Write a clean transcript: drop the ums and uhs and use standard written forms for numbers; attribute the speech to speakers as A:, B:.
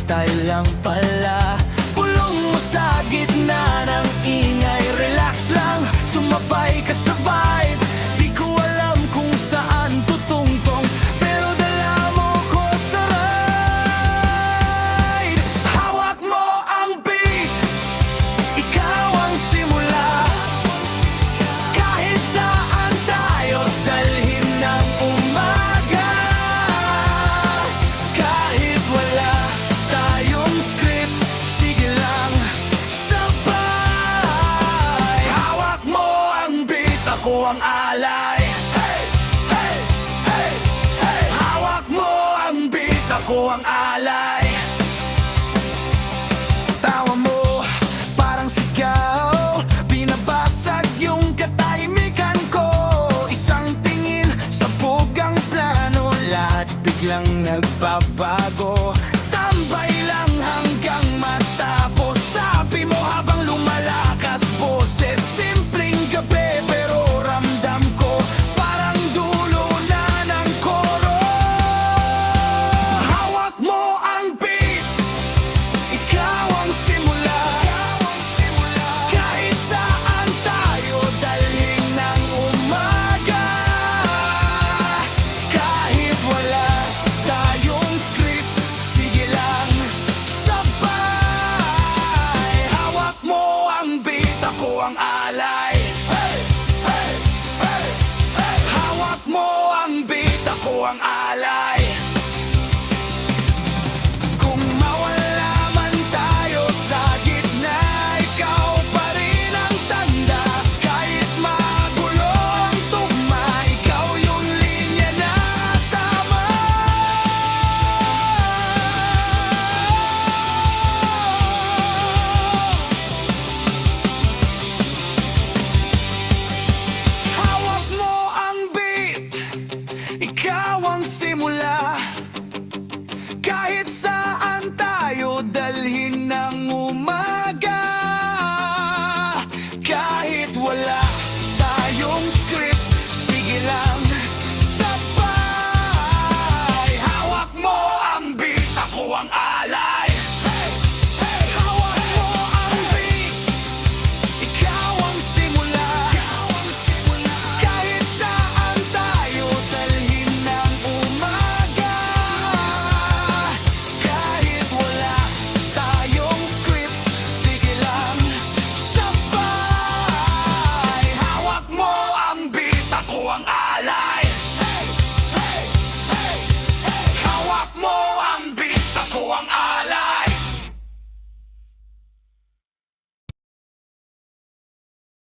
A: style lang pala. Pulong mo sa gitna ng ingay, relax lang, sumabay ka sa vibe. Di ko alam kung saan tutungtong, pero dala mo ko sa ride. Hawak mo ang beat, ikaw ang simula. Kahit saan tayo dalhin ng umaga, kahit wala tayong script, sige lang, sabay. Hawak mo ang beat, ako ang alay. Hey, hey, hey, hey. Hawak mo ang beat, ako ang alay. Tawa mo parang sigaw, binabasag yung katahimikan ko. Isang tingin, sabog ang plano, lahat biglang nagbabago. Tambay lang hanggang matapos, sabi mo habang lumalakas boses. Simpleng gabi pero ramdam ko parang dulo na ng koro. Hawak mo ang beat, ikaw ang simula. Kahit saan tayo dalhin ng umaga, kahit wala tayong script, sige lang, sabay. Hawak mo ang beat, ako ang alay. Hey, hey, hey, hey. Hawak mo ang beat, ako ang alay. Kung mawala man tayo sa gitna, ikaw pa rin ang tanda. Kahit magulo ang tugma, ikaw yung linya na tama. Hawak mo ang beat, ikaw ang simula. Kahit saan tayo dalhin ng umaga, kahit wala tayong script, sige lang, sabay. Hawak mo ang beat, ako ang